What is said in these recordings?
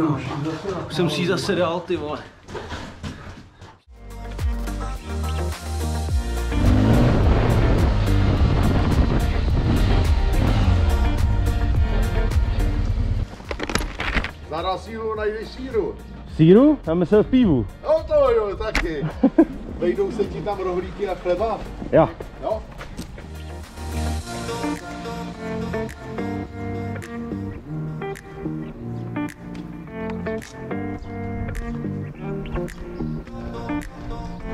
No, už jsem si ji zase dal, ty vole. Zadal síru, najdeš síru. Síru? Já myslel v pivu. No to jo, taky. Vejdou se ti tam rohlíky a chleba? Jo. Jo.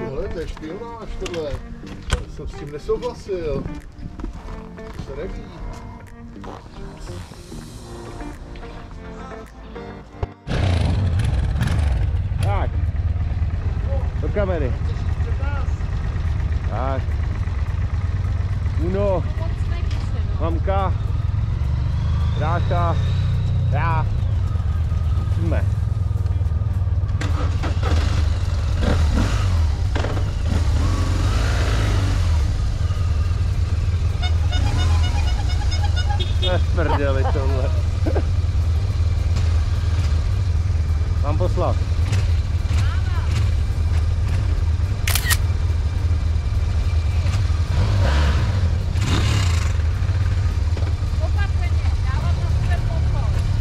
Tohle to je špionáž, tohle. Já jsem s tím nesouhlasil. To se neví. Tak. Do kamery. Tak. Uno. Mamka. Brácha. Já. Jsme. Neprdeli tohle. Mám poslat.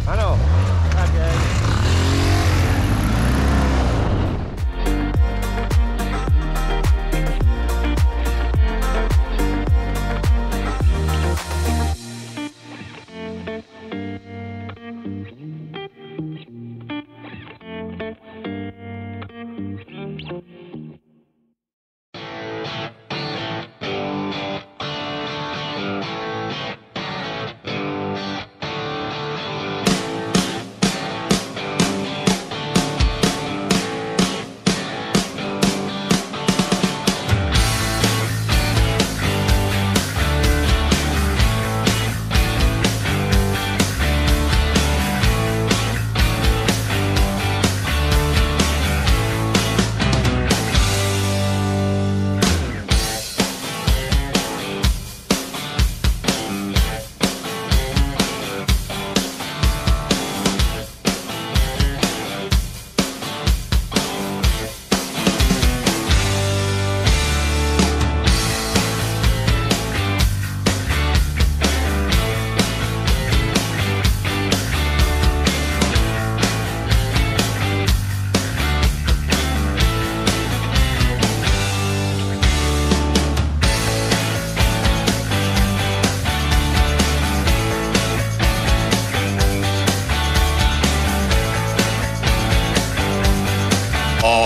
Ano, tak je.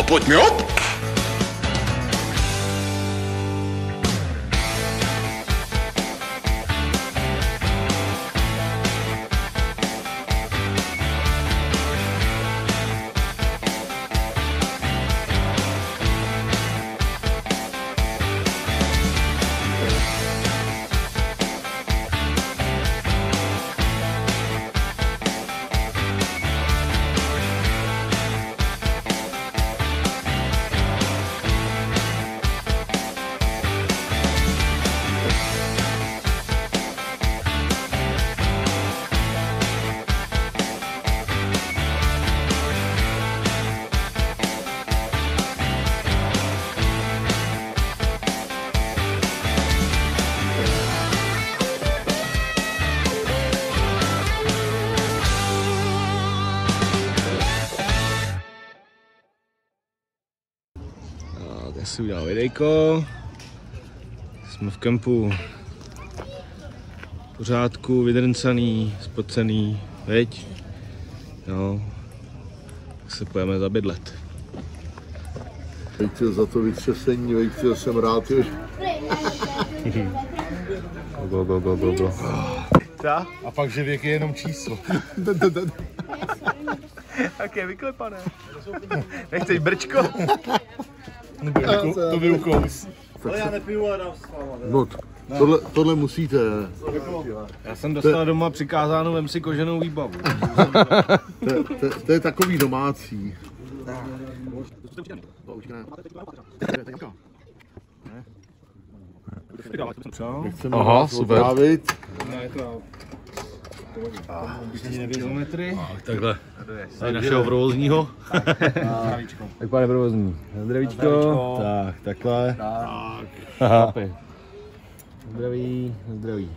Pojďme op! Já si udělal videjko. Jsme v kempu. V pořádku, vydrncaný, spocený, veď? No, tak se pojeme zabydlet. Vejtil za to vytřesení, vejtil jsem rád už. Go. Co? A pak, že věk je jenom číslo. Tak je vyklepané. Nechceš brčko? To by ukous. Ale já nepiju a dám s váma. No, tohle musíte. Já jsem dostal doma přikázáno, vem si koženou výbavu. To je takový domácí. Aha, super. Otrávit. Kilometry. Takhle. Tady našeho provozního. Tak pane provozní. Zdravíčko. Tak, takhle. Tak. Zdraví, zdraví.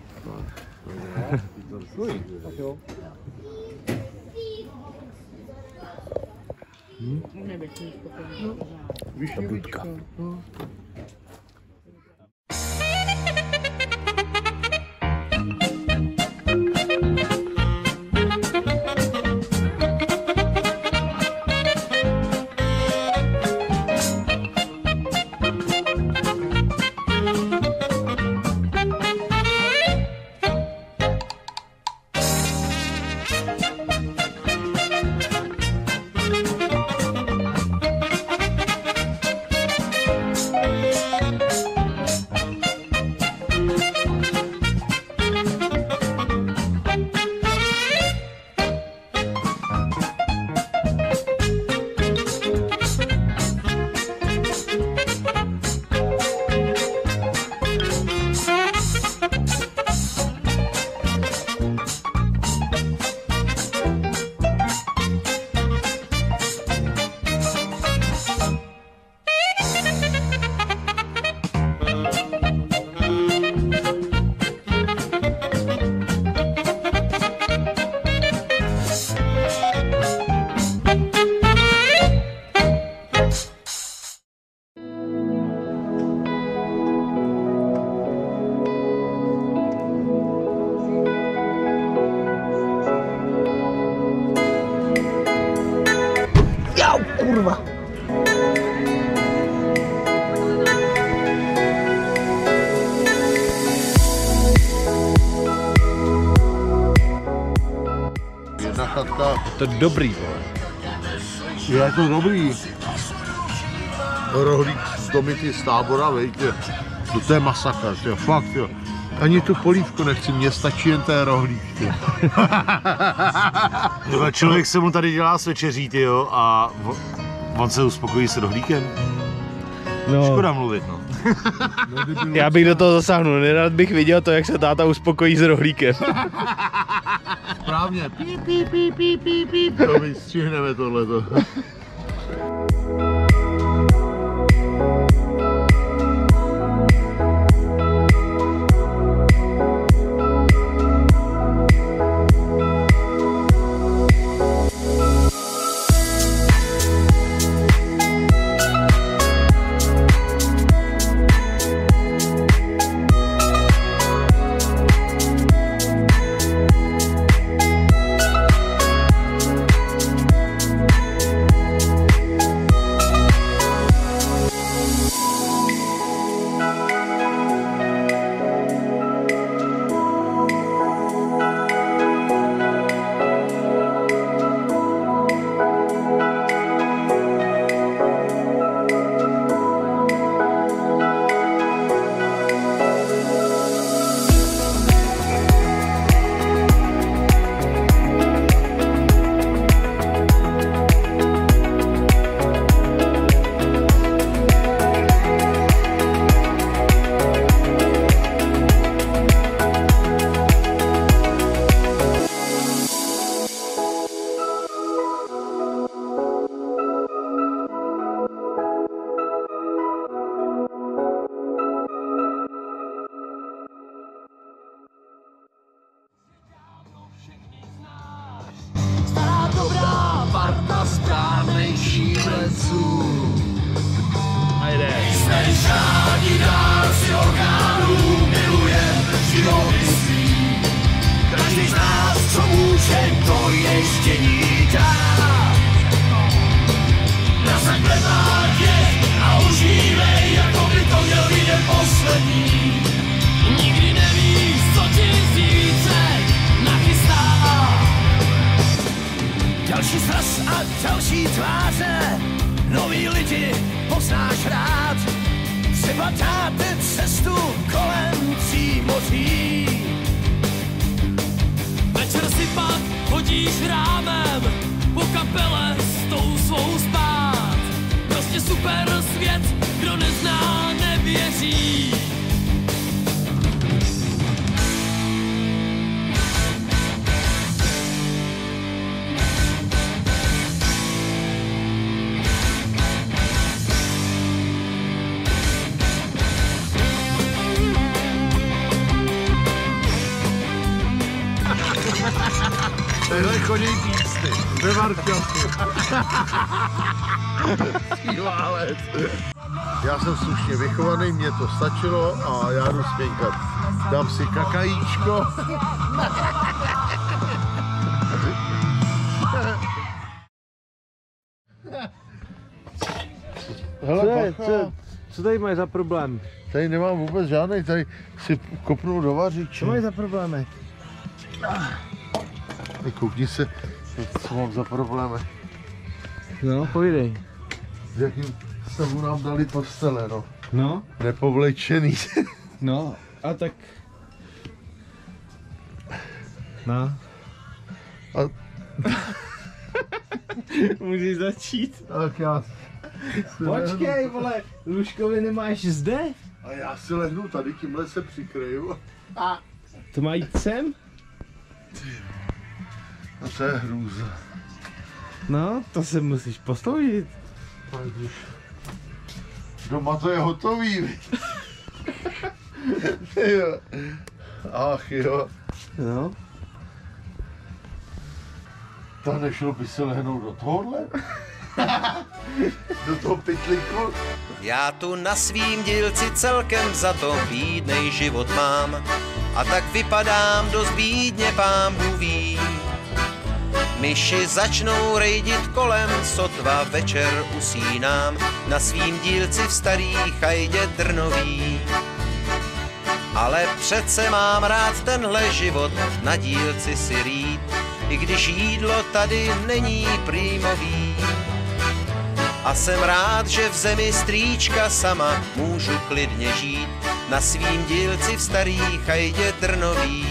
Tak jo. Ta budka. Kurva. Jedna chatka. To je dobrý, vole. Je to dobrý. Rohlík z Domity z Tábora, vejte. To je masakr, jo, fakt, jo. Ani tu polívku nechci, mně stačí jen ten rohlík, jo. Člověk se mu tady dělá s večeří, jo, a on se uspokojí s rohlíkem. No. Škoda mluvit, no. Já bych do toho zasáhnul, nerad bych viděl to, jak se táta uspokojí s rohlíkem. Správně. Píp, píp, píp, píp, píp, píp. To vystřihneme tohleto. Další sraz a další tváře, noví lidi poznáš rád. Třeba dáte cestu kolem tří moří. Večer si pak chodíš rámem po kapele s tou svou spát. Prostě super svět, kdo nezná, nevěří. Takhle chodí písny. Ve Varšavě. Válec. Já jsem slušně vychovaný, mě to stačilo a já jdu spěnkat. Dám si kakajíčko. Hele, Co tady mají za problém? tady nemám vůbec žádný, tady si kopnu do vařiče. Co mají za problémy? Koukni se, co mám za problémy. No, povídej. V jakým stavu nám dali postele, no. No, Nepovlečený. no, a tak... No. A, Můžeš začít. tak já... Počkej, vole, lůžkově nemáš zde? A já si lehnu tady, tímhle se přikryju. To má jít sem? A to je hrůza. No, to se musíš postoudit. Tak když doma to je hotový, viď? Jo. Ach jo. No. To nešlo by se lehnout do tohohle? Do toho pytlíku? Já tu na svým dílci celkem za to bídnej život mám a tak vypadám dost bídně, pán Bůh ví. Myši začnou rejdit kolem, sotva večer usínám na svým dílci v starý chajdě Trnový. Ale přece mám rád tenhle život na dílci si rýt, i když jídlo tady není prýmový. A jsem rád, že v zemi strýčka sama můžu klidně žít na svým dílci v starý chajdě Trnový.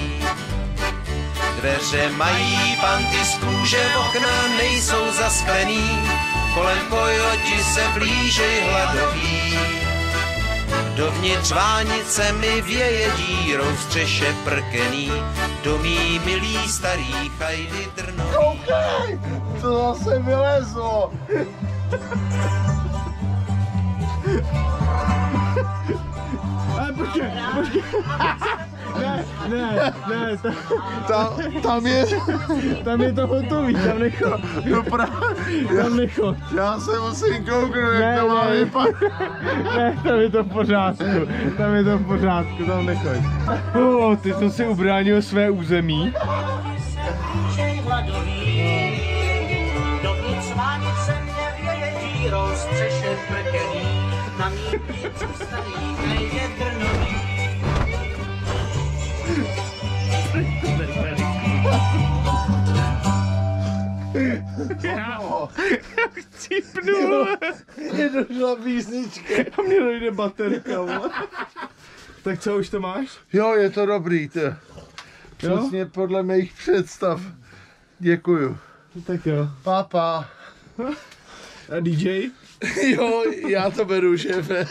Dveře mají panty z kůže, okna nejsou zasklený, kolem kojoti se blížej hladoví. Dovnitř vánice mi věje dírou v střeše prkený, do mý milý starý chajdy Trnový. Koukej! To zase vylezlo! Ale počkej. Ne, tam je to hotový, tam necho. No právě. Tam necho. Já se musím kouknout, jak Ne, to má ne. vypadat. Ne, tam je to v pořádku, tam nechoď. Ty to si ubránil své území. Dovnitř vánice mě věje dírou střeše prkený, na mý dílci starý kraje Trnový. Chcípnul. Mně došla písnička. A mě dojde baterka, vole. Tak co, už to máš? Jo, je to dobrý, ty. Přesně podle mých představ. Děkuju. Tak jo. Papa. A DJ? Jo, já to beru, šéfe.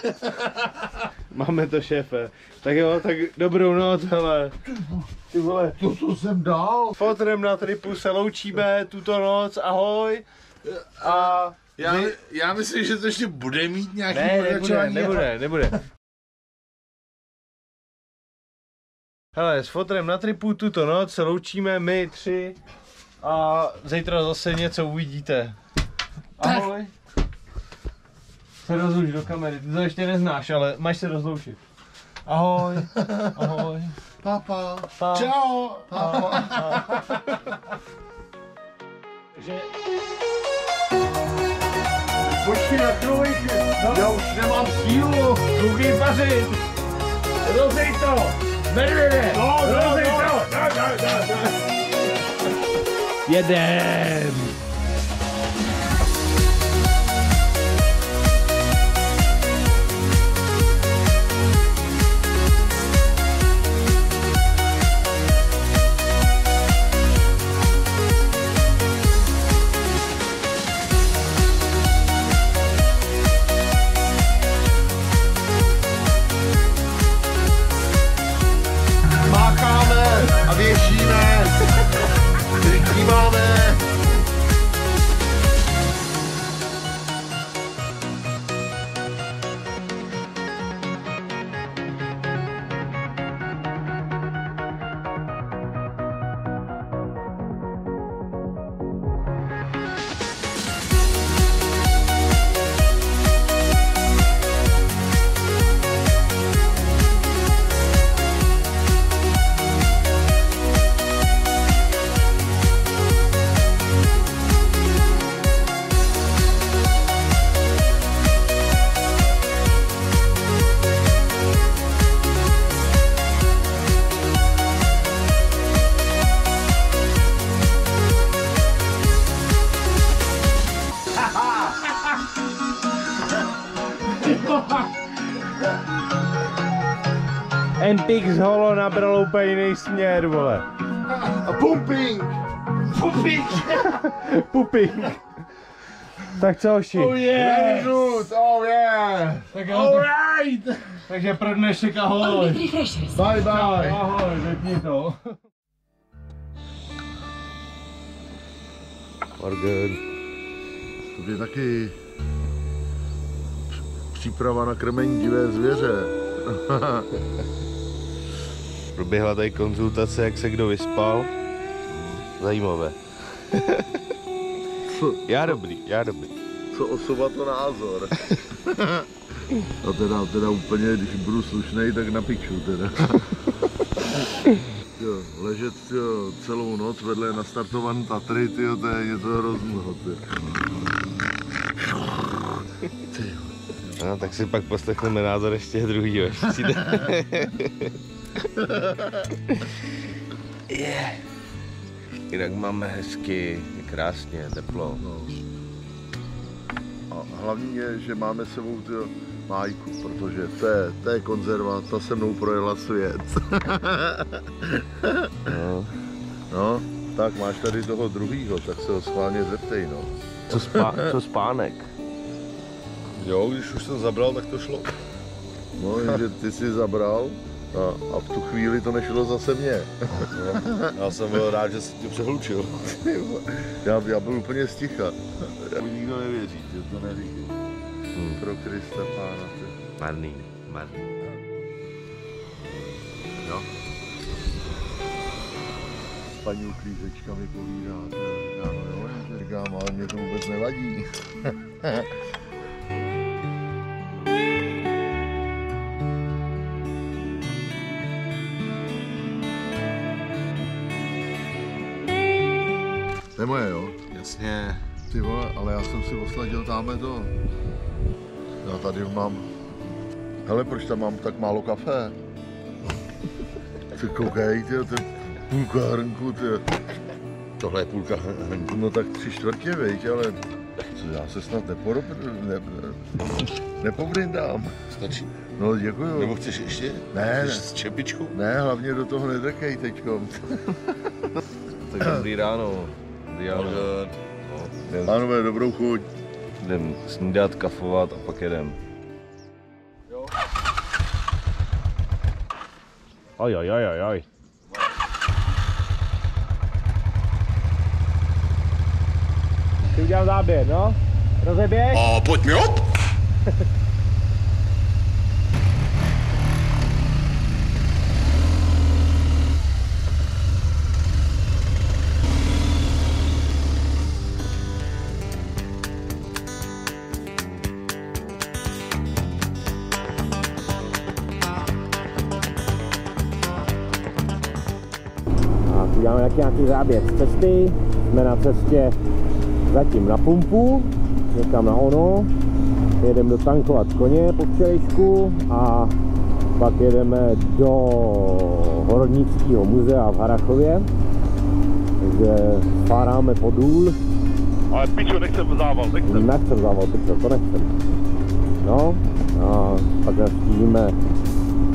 Máme to, šéfe. Tak jo, tak dobrou noc, hele. Ty vole. To, co jsem dal. Fotrem na tripu se loučíme tuto noc, ahoj. A... Já myslím, že to ještě bude mít nějaký pokračování. Nebude. Hele, s Fotrem na tripu tuto noc se loučíme my tři a zítra zase něco uvidíte. Ahoj. Se rozluč do kamery, ty to ještě neznáš, ale máš se rozloučit. Ahoj. Ahoj. Papa. Pa. Čau. Papa. Takže... Počkej na trojky. Já už nemám sílu. Koukej vařit! Rozej to! Medvěde! Rozej to! Jedem! Mácháme a věšíme. Vykýváme. ten Pix Holo nabral úplně jiný směr, vole. A pumping! Puping. Tak co, hoši? Oh yeah! Oh yeah! Tak alright! Takže pro dnešek ahoj. Bye bye! Ahoj, vypni to. Morgan. To je taky příprava na krmení divé zvěře. Proběhla tady konzultace, jak se kdo vyspal. Zajímavé. Já dobrý. Co osoba, to názor. A teda úplně, když budu slušnej, tak na piču teda. Jo, ležet celou noc vedle nastartovaný Tatry, tyjo, to je něco hrozného. No, tak si pak poslechneme názor ještě druhýho, až přijde. Jinak máme hezky, krásně, teplo. No. A hlavní je, že máme s sebou Májku, protože to je konzerva, ta se mnou projela svět. No, tak máš tady toho druhýho, tak se ho schválně zeptej, no. Co spánek? Jo, když už jsem zabral, tak to šlo. No, jenže ty jsi zabral a v tu chvíli to nešlo zase mě. Já jsem byl rád, že jsi tě přehlučil. Já byl úplně sticha. Nikdo nevěří, že to neříkej. Pro Krista Pána. Marný. Jo. S paní uklízečka mi povídá, říkám, ale mě to vůbec nevadí. To je moje, jo? Jasně. Ty vole, ale já jsem si osladil tamhle to. Já tady mám... Hele, proč tam mám tak málo kafe? Ty koukej, ty půlka hrnku, ty. Tohle je půlka hrnku. No tak 3/4, veď, ale co, já se snad nepovrindám. Stačí. No děkuju. Nebo chceš ještě? Ne. Chceš čepičku? Ne, hlavně do toho nedrkej teďkom. Tak dobrý ráno. Pánové, dobrou chuť. Jdem snídat, kafovat a pak jedem. Oj. Ty udělám záběr, no? Rozeběh? A pojďme op! Uděláme taky nějaký záběr z cesty. Jsme na cestě zatím na pumpu, někam na ono. Jedeme dotankovat koně po včerejšku a pak jedeme do Hornického muzea v Harrachově. Takže spáráme po důl. Ale pičo, nechcem zával, Nechcem zával, pičo, to nechcem. No a pak navštívíme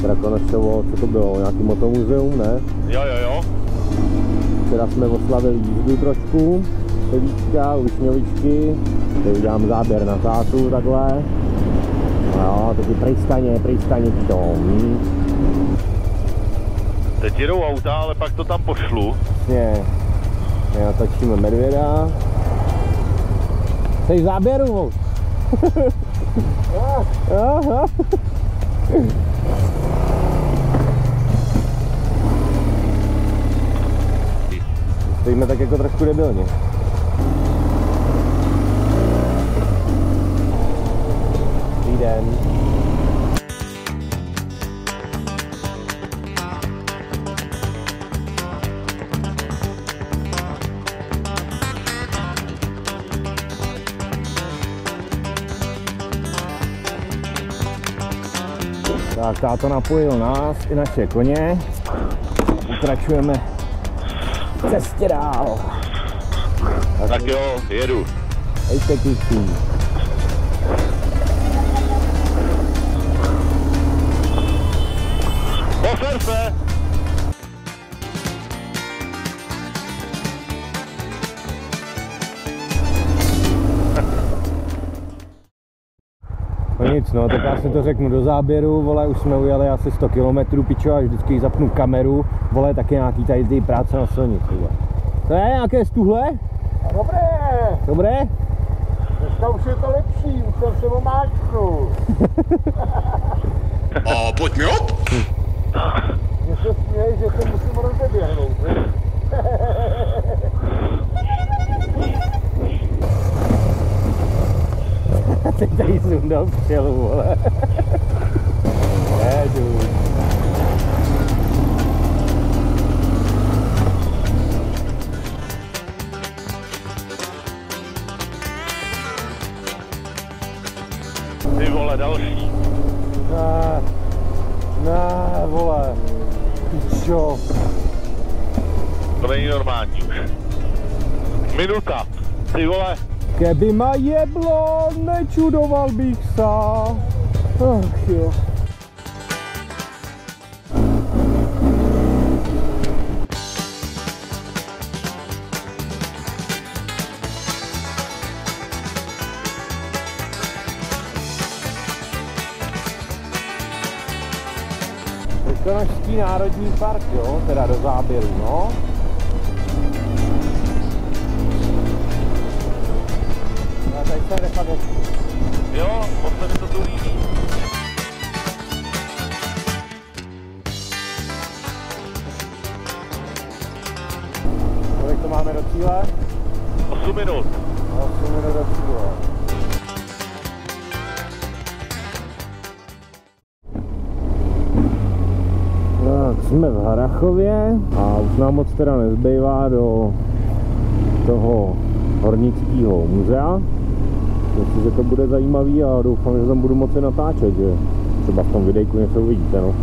Krakonošovo, co to bylo, nějaký motomuzeum, ne? Jo. Včera jsme oslavili jízdu trošku, Pevíčka, Višňovičky, teď udělám záběr na tátu takhle. No, taky prejstaně to. Teď jedou auta, ale pak to tam pošlu. Jasně, natočíme medvěda. Jsi v záběru? Aha. Stojíme tak jako trošku debilně. Dobrý den. Tak táto napojil nás i naše koně. Pokračujeme v cestě dál. Tak jo, jedu. Hejte kluci. Poser se! No nic, no, tak já si to řeknu do záběru, vole, už jsme ujeli asi 100 km, pičo, až vždycky zapnu kameru, vole, taky nějaký tady ty práce na silnici, vole. To je nějaké stuhle? Dobré! Dobré? Dneska už je to lepší, už jsem se omáčknul. A pojďme op! Mně se směje, že se musím rozeběhnout. Teď tady sundal přelu, vole. Jedu. Ty vole, další. Ne, vole. Pičo. To není normální už. Minuta. Ty vole. Keby ma jeblo, nečudoval bych se. Ach jo. Krkonošský národní park, jo, teda do záběru, no. Já tady se nechat hezky. Jo, moc se mi to tu líbí. Kolik to máme do cíle? 8 minut. 8 minut do cíle. Tak, jsme v Harrachově a už nám moc teda nezbývá do toho hornického muzea. Myslím, že to bude zajímavý a doufám, že tam budu moci natáčet, že třeba v tom videjku něco uvidíte, no.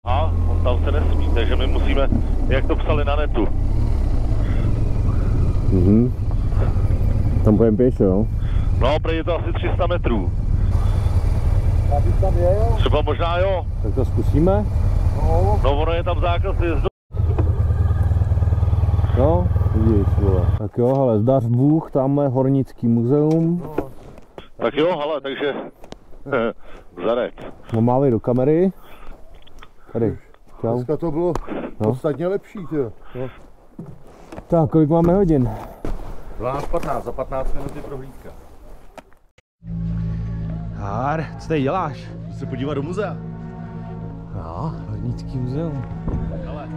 A on tam se nesmí, takže my musíme, jak to psali na netu. Tam půjdeme pěšo, jo? No, prej je to asi 300 metrů. Abych tam jel? Třeba možná jo. Tak to zkusíme? No, ono je tam zákaz jezdu. No, vidíš, vole. Tak jo, hele, zdař Bůh, tamhle hornický muzeum. Tak jo, hele, takže zaret. No, mávej do kamery. Tady, čau. Dneska to bylo podstatně lepší, tyjo. No. Tak, kolik máme hodin? 12:15, za 15 minut je prohlídka. Hár, co tady děláš? Jdu se podívat do muzea. No, hornický muzeum. Hele.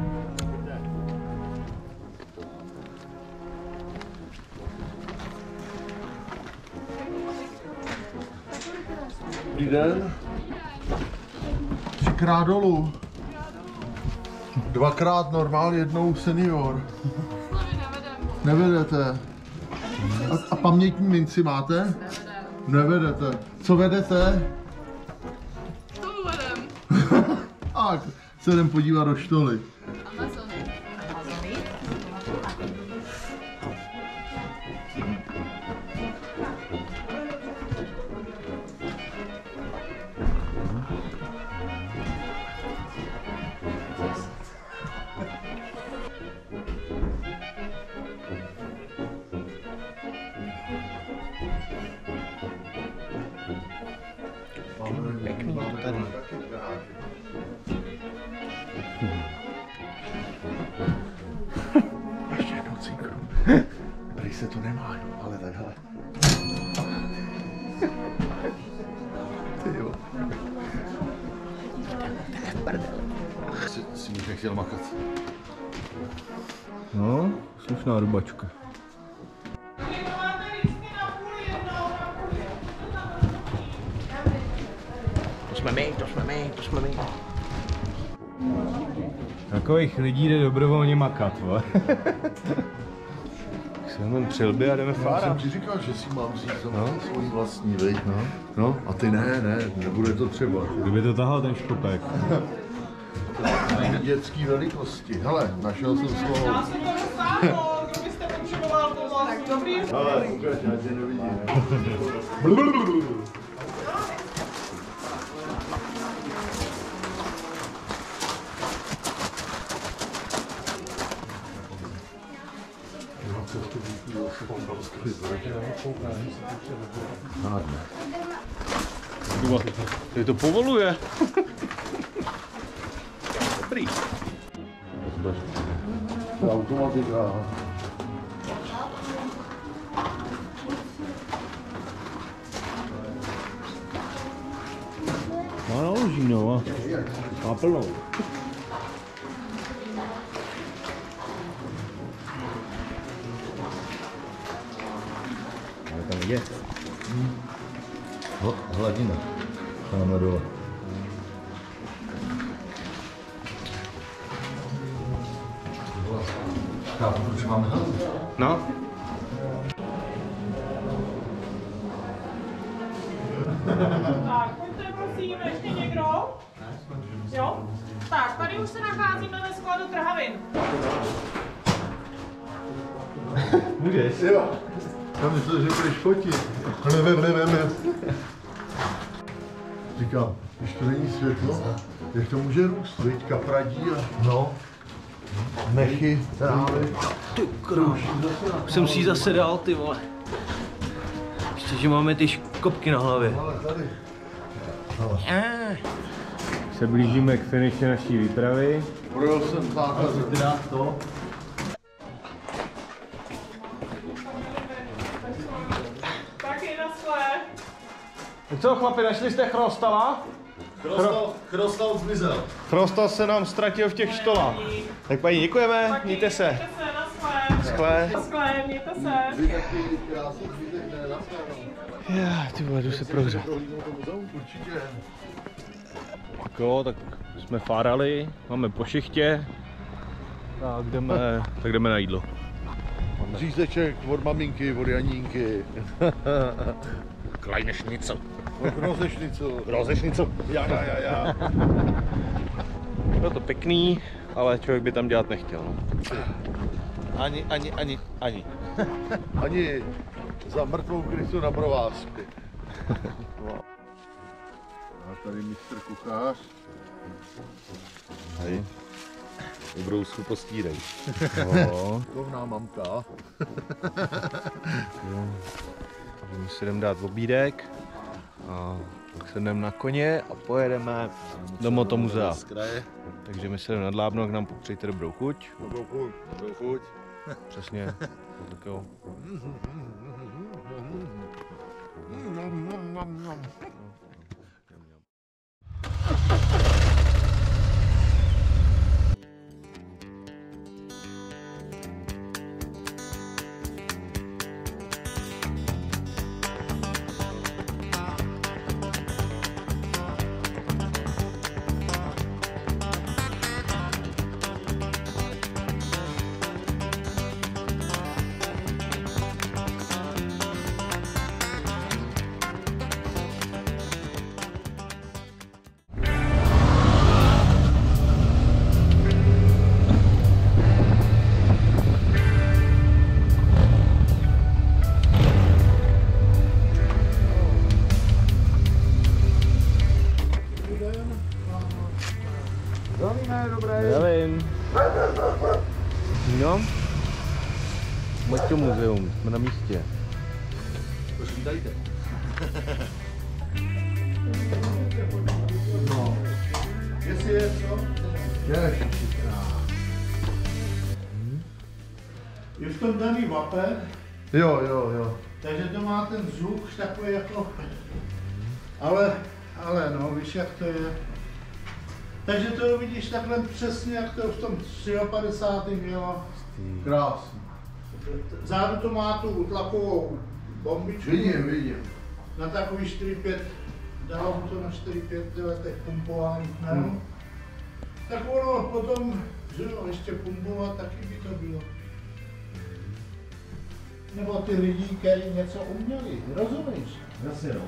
Dobrý den. 3krát dolů. 2krát normál, jednou senior. Nevedete. A pamětní minci máte? Nevedete. Co vedete? To vedem. Tak, se jdem podívat do štoly. Amazony. Amazony? Pěkný to tady. Ještě jednou cíkru. Prej se to nemá, jo, ale takhle. Ty jo. Si už nechtěl makat. No, slušná rybačka. To jsme my. Takových lidí jde dobrovolně makat, vole. Jsem tam přilby a jdeme Já fárat. jsem ti říkal, že si mám vzít svůj vlastní, veď? No, a ty ne, nebude to třeba. Kdyby to tahal ten škopek. Dětský velikosti. Hele, našel jsem slovo. Já si to nestáhnu, kdybyste potřeboval pomoct. Tak dobrý. Hele, ukaž, já tě nevidím. Ty to povoluje. Dobrý. Automatika. Má naloží, no. Má plnou. Ale tam je. Hladina. Tam dole. Chápu, proč máme hlavně. No. Tak, pojďte prosím, ještě někdo? Jo? Tak, tady už se nacházíme ve skladu trhavin. Můžeš? Jo. Já myslel, že budeš fotit. Ne. Říkám, když to není světlo, jak to může růst, viď? Kapradí a no. Mechy, trávy. Ty kráš. Už jsem si ji zase dal, ty vole. Ještě, že máme ty kopky na hlavě. Ale tady. Se blížíme k finiši naší výpravy. Projel jsem zákaz. Teda to. Taky na skle. Tak co chlapi, našli jste Chrostala? Chrostal zmizel. Chrostal se nám ztratil v těch štolách. Tak paní, děkujeme, Taky mějte se. Mějte se, na skle. Skle. Na skle, mějte se. Vy taky krásný zvítek, ne, na skle. Já, ty vole, jdu se prohřát. Určitě. Tak jo, tak jsme fárali, máme po šichtě. Tak jdeme na jídlo. Řízeček od maminky, od Janínky. Kleine Schnitzel. Rozešnicu. Já. Bylo to pěkný, ale člověk by tam dělat nechtěl. No. Ani. Ani za mrtvou krysu na provázky. A tady mistr kuchař. Hej. Ubrousku postírej. Kovná mamka. My si jdeme dát obídek a pak se jdeme na koně a pojedeme do Motomuzea. Takže my se jdeme nadlábnout, nám popřejte dobrou chuť. Dobrou chuť. Přesně. Tak jo. Zdravím. No. Motomuzeum, jsme na místě. Vítejte. No. Jestli je co? Je. Je v tom daný vape, Jo. takže to má ten zvuk takový jako, ale no, víš jak to je. Takže to vidíš takhle přesně, jak to v tom 53. mělo. Krásný. Zádu to má tu tlakovou bombičku. Vidím. Na takový 4-5, dalo mu to na 4-5 letech pumpování kmenů. Tak ono potom, že jo, ještě pumpovat, taky by to bylo. Nebo ty lidi, kteří něco uměli, rozumíš? Jasně no.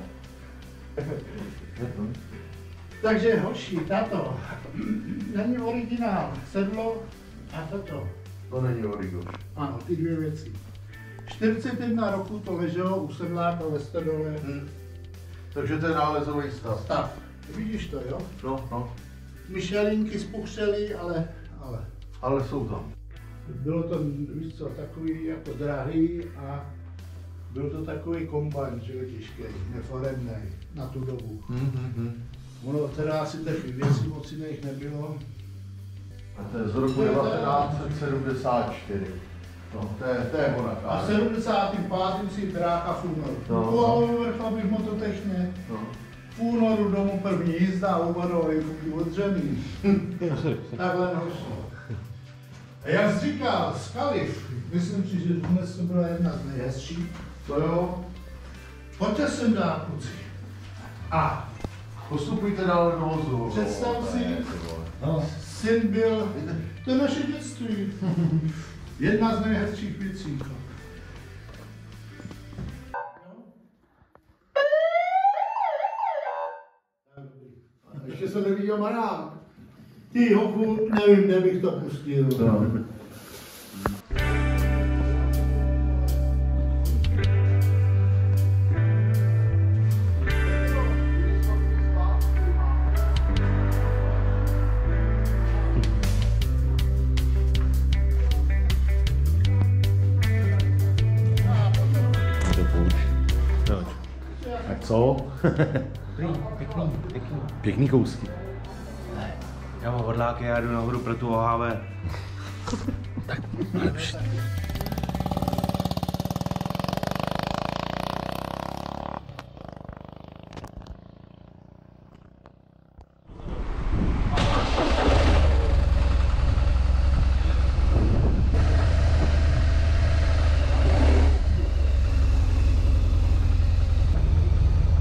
Takže hoši, tato není originál, sedlo a toto. To není origo. Ano, ty dvě věci. 41 roku to leželo u sedláka ve stodole. Takže to je nálezový stav. Stav. Vidíš to, jo? No. Myšelinky spuchřely, ale. Ale jsou tam. bylo to, víš co, takový jako drahý a byl to takový kombajn, že jo, těžký, neforemný na tu dobu. Ono teda asi těch věcí moc jiných nebylo. A to je z roku 1974. No, to je ona. A v 75. si drácha v únoru. Kupoval vrchla bych mototechně. V únoru domů první jízda, obarový kuky odřený. Takhle nošlo. A jak jsi říkal, Skaliv, myslím si, že dnes to byla jedna z nejhezčích. To jo. Pojďte sem dát, kluci. A Postupujte dál do vozu. představ si, syn byl, to je naše dětství. Jedna z nejhezčích věcí. Ještě jsem neviděl marák. Ty hochu, nevím, kde bych to pustil. Tak co? Pěkný kousky. Já mám hodláky, já jdu nahoru pro tu OHV. Tak, lepší.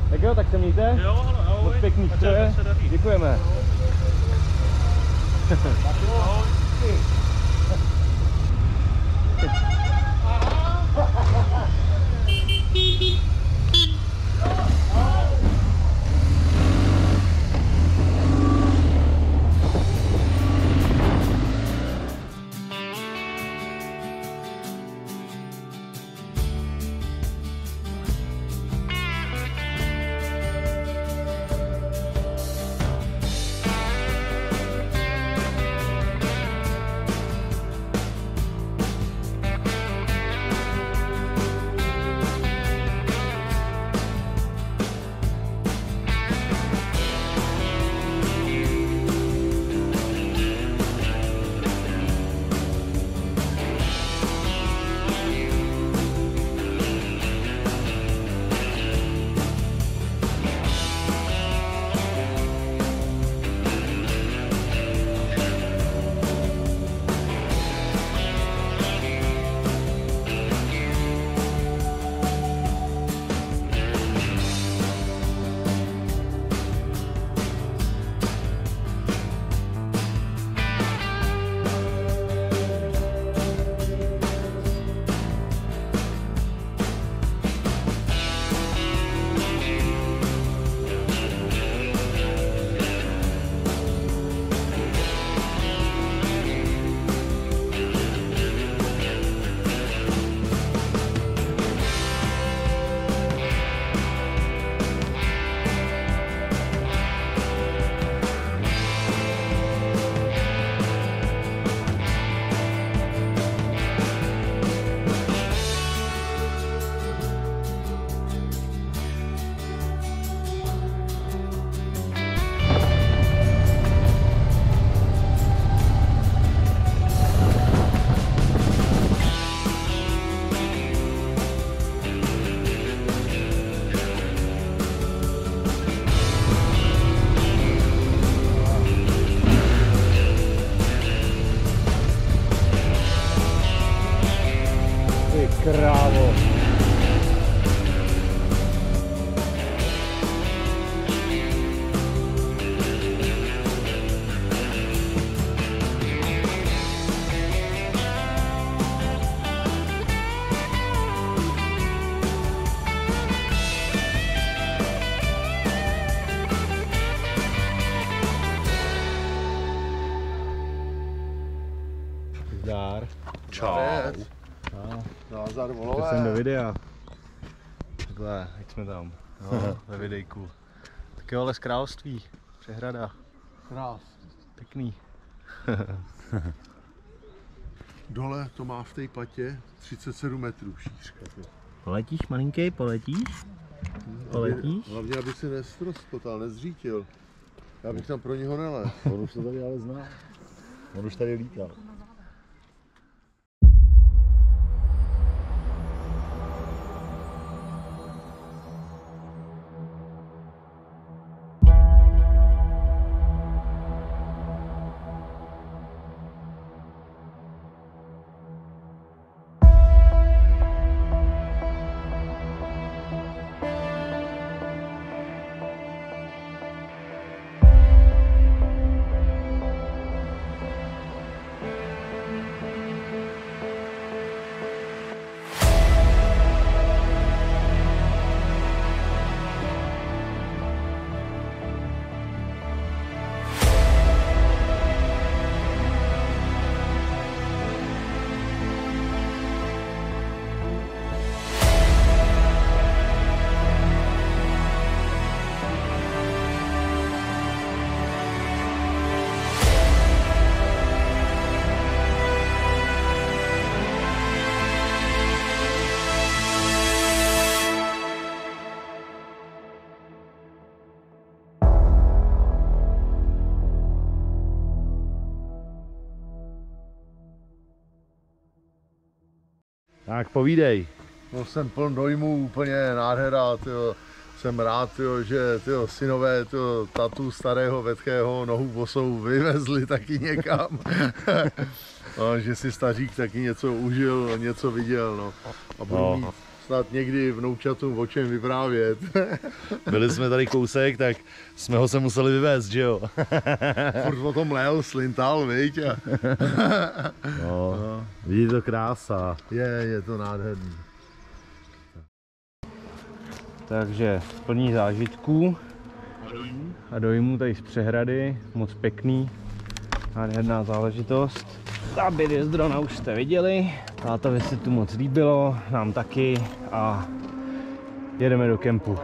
Tak jo, tak se mějte. Jo, ahoj. Moc pěkný stroje. Děkujeme. Ahoj. Krávo. Zdár. Čau. Názar, Teď volové. jsem do videa. Takhle, jak jsme tam. No, ve videjku. Tak jo, les království. Přehrada. Krás. Pěkný. Dole to má v té patě 37 metrů šířka. Poletíš malinký, poletíš? Poletíš? Hlavně, aby si neztroskotal, nezřítil. Já bych tam pro něho nelez. On už to tady ale zná. On už tady lítal. Tak povídej. No, jsem pln dojmů, úplně nádhera, tyjo. Jsem rád, tyjo, že tyjo, synové tyjo, tatu starého vetkého nohu bosou vyvezli taky někam. No, že si stařík taky něco užil, něco viděl. No. A budu mít snad někdy vnoučatům o čem vyprávět. Byli jsme tady kousek, tak jsme ho se museli vyvést, že jo? Furt o tom lel, slintal, viď? No, vidíte, to krása. Je to nádherný. Takže plný zážitků a dojmů tady z přehrady, moc pěkný, nádherná záležitost. Záběry z drona už jste viděli, tátovi se tu moc líbilo, nám taky a jedeme do kempu.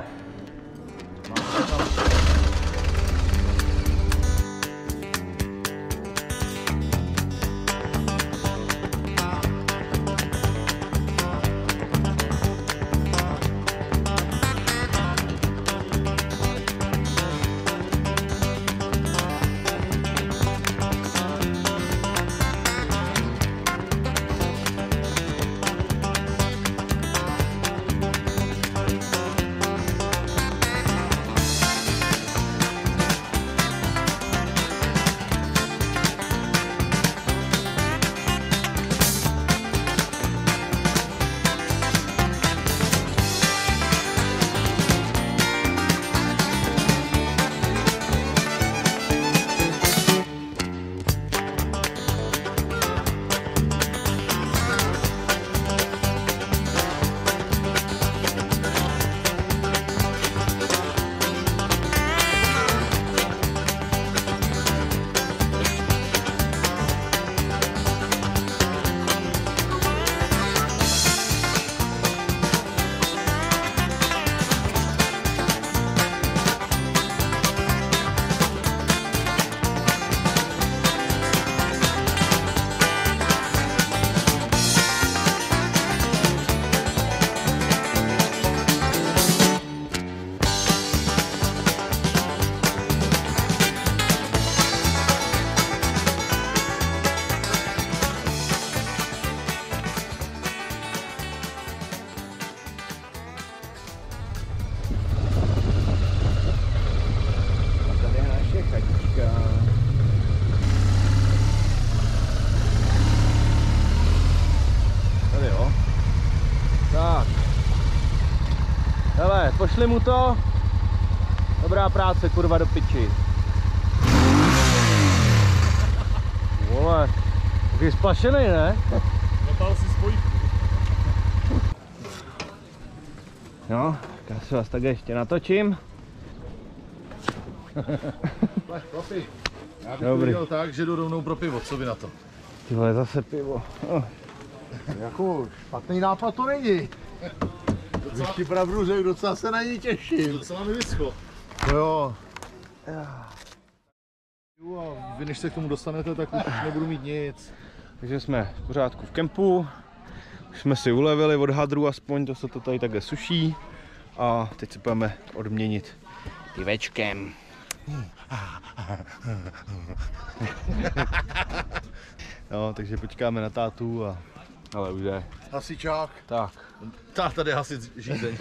Pošli mu to. Dobrá práce, kurva, do piči. Vole, takový splašený, ne? Napal si spojku. No, já si vás tak ještě natočím. Chlapi, já bych Dobrý. to viděl tak, že jdu rovnou pro pivo, co vy na to? Ty vole, zase pivo. Oh. Jako špatný nápad to není. Když ti pravdu řekl, docela se na ní těším. Docela mi vyschlo. No jo. A vy než se k tomu dostanete, tak už nebudu mít nic. Takže jsme v pořádku v kempu. Už jsme si ulevili od hadru aspoň, to se to tady takhle suší. A teď se budeme odměnit pivečkem. No, takže počkáme na tátu a... Ale už je. Hasičák. Tak. Tady hasit žízeň.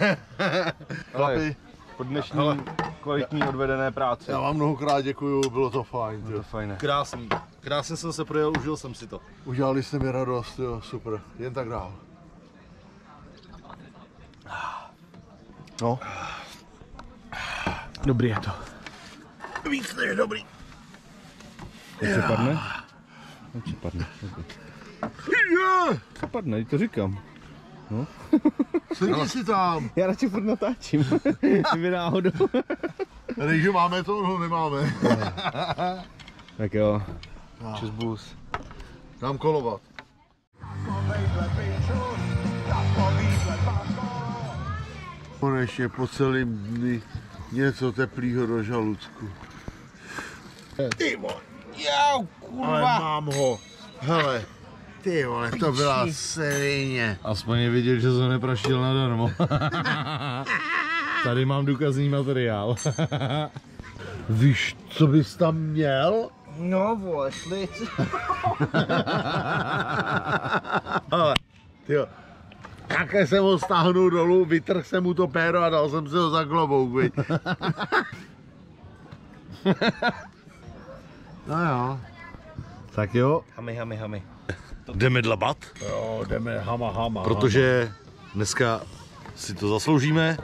Chlapi, po dnešní kvalitní odvedené práci. Já vám mnohokrát děkuju, bylo to fajn. Bylo to fajné. Krásný. Krásně jsem se projel, užil jsem si to. Udělali jste mi radost, jo, super. Jen tak dál. No. Dobrý je to. Víc než dobrý. Co padne? Co padne? Co padne, to říkám. No. Sedni si tam. Já radši furt natáčím. Kdyby náhodou. Takže máme to, no nemáme. Tak jo. Čus bus. Dám kolovat. Konečně po celém dni něco teplýho do žaludku. Ty vole, jau, kurva. Ale mám ho. Hele, ty vole, to byla svině. Aspoň je vidět, že jsem nepraštil nadarmo. Tady mám důkazní materiál. Víš, co bys tam měl? No vole, šlic. Ale, tyjo, také jsem ho stáhnul dolů, vytrhl jsem mu to péro a dal jsem si ho za klobouk, viď. No jo. Tak jo, Hamy. jdeme dlabat, Jo, jdeme hama. protože dneska si to zasloužíme.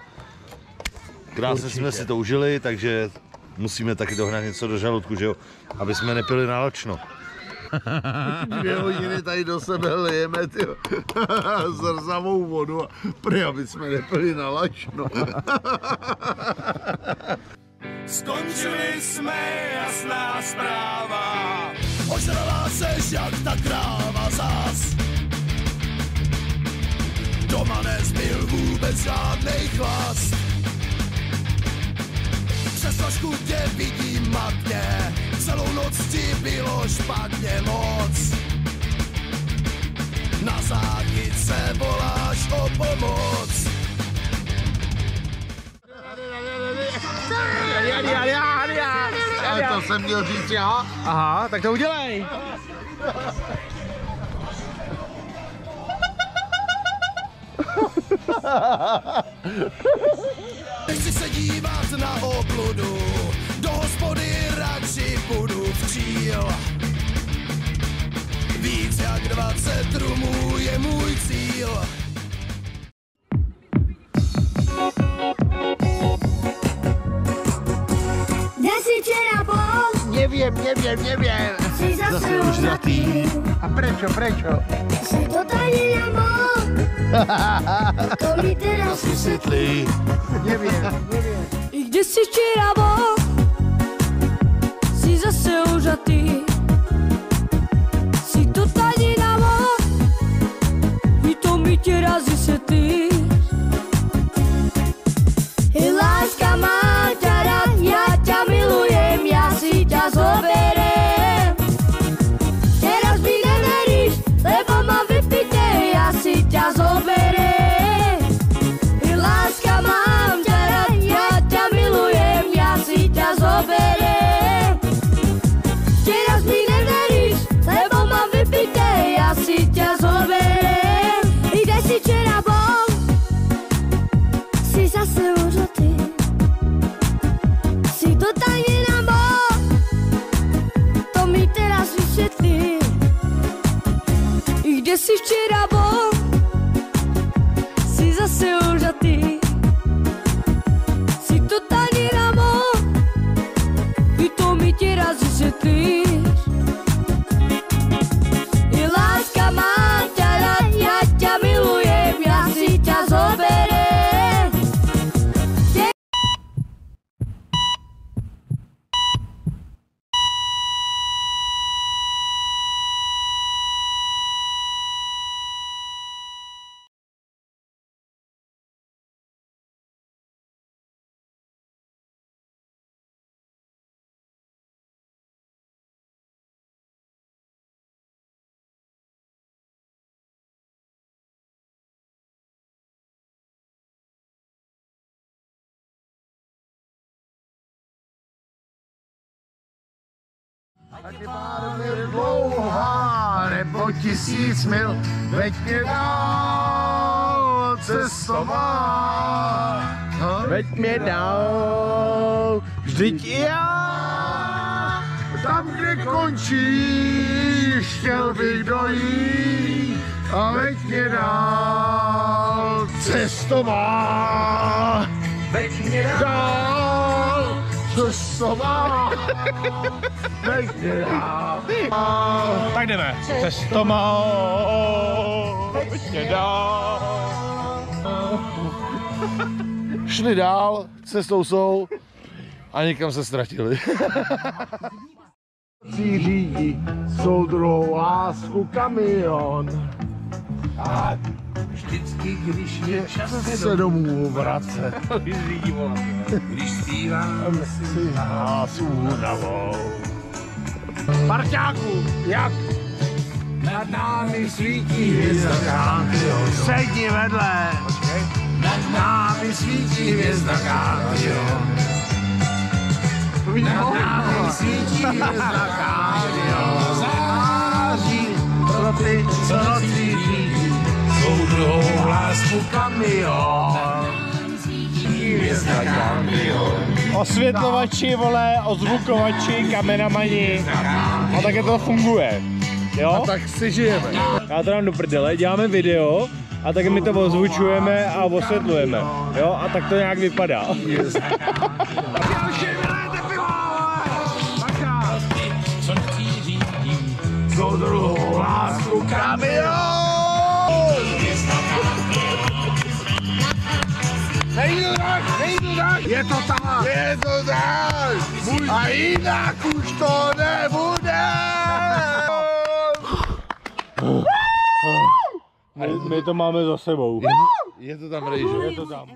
Krásně jsme si to užili, takže musíme taky dohnat něco do žaludku, že jo? Aby jsme nepili nálačno. 2 hodiny tady do sebe lijeme, tyjo, zrzavou vodu a prý, aby jsme nepili na lačno. Skončili jsme, jasná zpráva. Ožrala seš jak ta kráva zas. Doma nezbyl vůbec žádnej chlast. Přes trošku tě vidím matně, celou noc ti bylo špatně moc. Na záchytce voláš o pomoc. Ale to jsem měl říct já. Aha, tak to udělej. Nechci se dívat na obludu, do hospody radši půjdu v cíl. Víc jak 20 rumů je můj cíl. Kde jsi včera bol? Nevím. Jsi zase užratý. A prečo? Jsi totálně namol. To mi teraz vysvětlí. Nevím. I kde jsi včera bol? Jsi zase užratý. Jsi totálně namol. I to mi teraz vysvětlí. Láska má ťa rád, ja ťa milujem, ja si ťa zoberiem. Teraz mi neveríš, lebo mám vypité, ja si ťa zoberiem. Láska mám ťa rád, ja ťa milujem, ja si ťa zoberiem. Teraz mi neveríš, lebo mám vypité, ja si ťa zoberiem. I kde si včera bol? Si zase užratý. Si totálne namol. To mi teraz vysvetlí. I kde si včera bol? Si zase užratý. Si totálne namol. I to mi teraz vysvetlí. I láska mám ťa rád, ja ťa milujem, ja si ťa zoberiem. Dlouhá nebo 1000 mil, veď mě dál cestovat. Veď mě dál, vždyť i já. Tam, kde končíš, chtěl bych dojít a veď mě dál cestovat. Veď mě dál cestovat. Veď mě dál. Tak jdeme. Cestoma, veď mě dál. Šli dál, cestou jsou a někam se ztratili. Řídí soudruhou lásku kamion. A vždycky, když je čas se domů vracet, když zpívám si s únavou. Parťáku, jak nad námi svítí hvězda Kápion. Sedni vedle. Nad námi svítí hvězda Kápion. Nad námi svítí hvězda Kápion. Září pro ty, co nocí řídí soudruhou lásku kamion. Hvězda Kápion. Osvětlovači, vole, ozvukovači, kameramani. A také to funguje. Jo? A tak si žijeme. Já to dám do prdele, děláme video a tak my to ozvučujeme a osvětlujeme. Jo? A tak to nějak vypadá. Soudruhou lásku kamion. Nejde tak, je to tak, a jinak už to nebude. My to máme za sebou. Je to tam, Rejžo? Je to tam.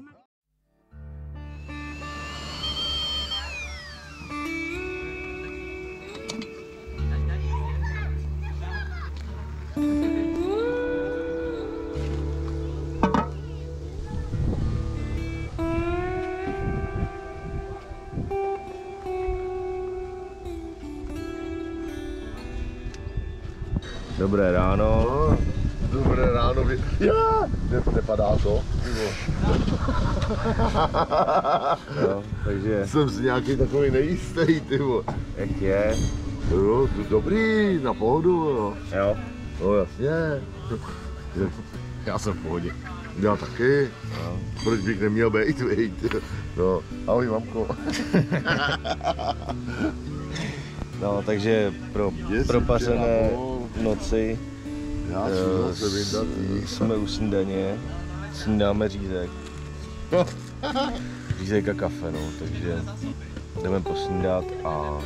Dobré ráno. Dobré ráno. Nepadá to? Jo, takže... Jsem si nějaký takový nejistý, ty vole. Jak je? Jo, to dobrý, na pohodu, jo. Jo. No jasně. Já jsem v pohodě. Já taky. No. Proč bych neměl být, vejt? No, ahoj mamko. No, takže pro propařené noci jsme u snídaně, snídáme řízek. Řízek a kafe, no, takže jdeme posnídat a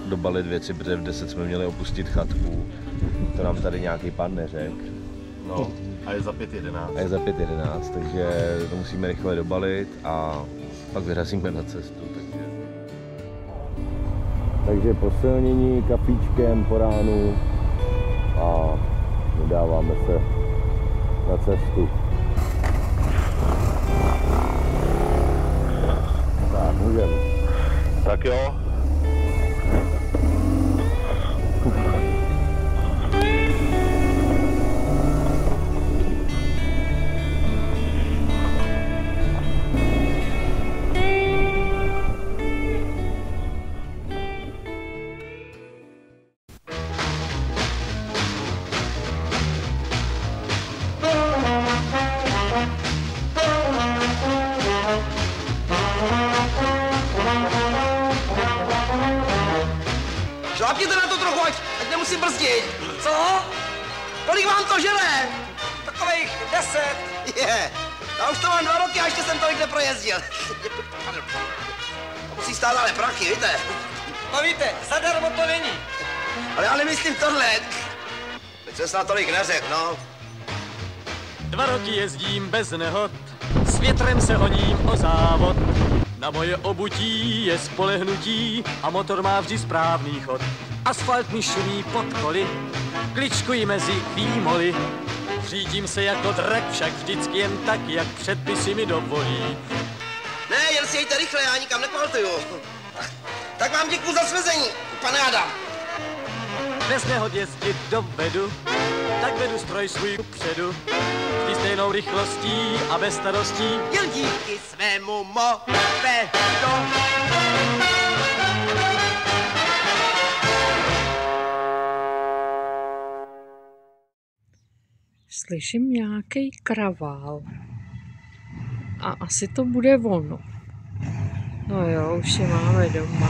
dobalit věci, protože v 10 jsme měli opustit chatku. To nám tady nějaký pán neřekl. No, a je za 5:11. A je za 5:11, takže to musíme rychle dobalit a pak vyrazíme na cestu. Takže posilnění kafíčkem po ránu a vydáváme se na cestu. Tak, můžeme. Tak jo. Šlápněte na to trochu, ať nemusím brzdit. Co? Kolik vám to žere? Takových 10. Je. Já už to mám 2 roky a ještě jsem tolik neprojezdil. To musí stát ale prachy, víte? No víte, zadarmo to není. Ale já nemyslím tohle. Teď jsem snad tolik neřekl, no. 2 roky jezdím bez nehod, s větrem se honím o závod. Na moje obutí je spolehnutí a motor má vždy správný chod. Asfalt mi šumí pod koly, kličkuji mezi výmoly. Řídím se jako drak, však vždycky jen tak, jak předpisy mi dovolí. Ne, jen si jejte rychle, já nikam nepaltuju. Tak vám děkuju za svezení, pane Adam. bez nehod jezdit dovedu, tak vedu stroj svůj kupředu. Vždy stejnou rychlostí a bez starostí, jen díky svému mopedu. Slyším nějaký kravál. A asi to bude ono. No jo, už je máme doma.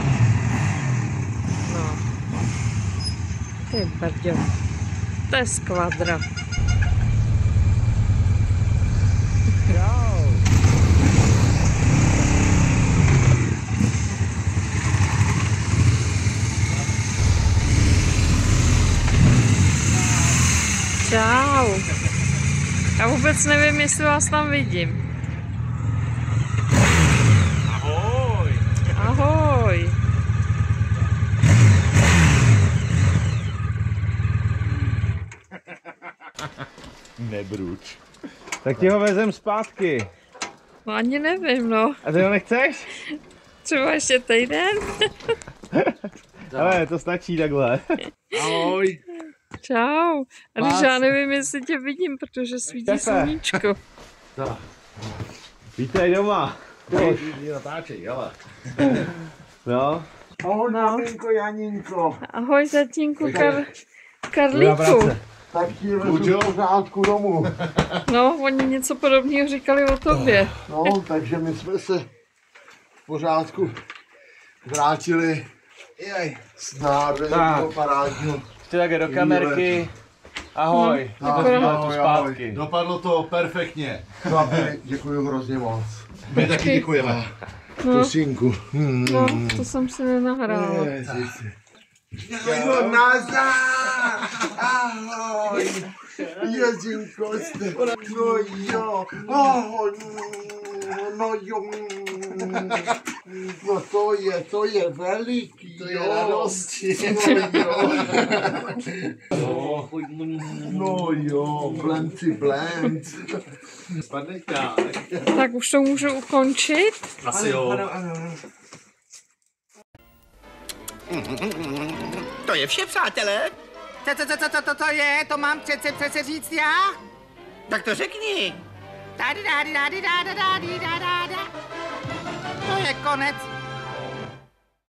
No. Ty brďo. To je skvadra. Čau. Já vůbec nevím, jestli vás tam vidím. Ahoj. Ahoj. Nebruč. Tak ti ho vezem zpátky. No ani nevím, no. A ty ho nechceš? Třeba ještě týden. Ale to stačí takhle. Ahoj. Čau. A když já nevím, jestli tě vidím, protože svítí sluníčko. Vítej doma. Natáčej, hele. No. Ahoj, maminko Janinko. Ahoj, tatínku Karlíku. Tak ti vezu v pořádku domů. No, oni něco podobného říkali o tobě. No, takže my jsme se v pořádku vrátili z nádherného parádního. Ty také do kamerky. Ahoj. Ahoj. Dopadlo to perfektně. Chlapi, děkuji hrozně moc. My taky děkujeme. No, Kusinku. no, to jsem si nenahrála. No, nazdar! Ahoj! Jezinko, jste... No jo, ahoj! No jo, no to je veliký, to je radosti. No jo, blend. Tak už to můžu ukončit? Asi jo. To je vše, přátelé. Co to je? To mám přece říct já? Tak to řekni. To je konec.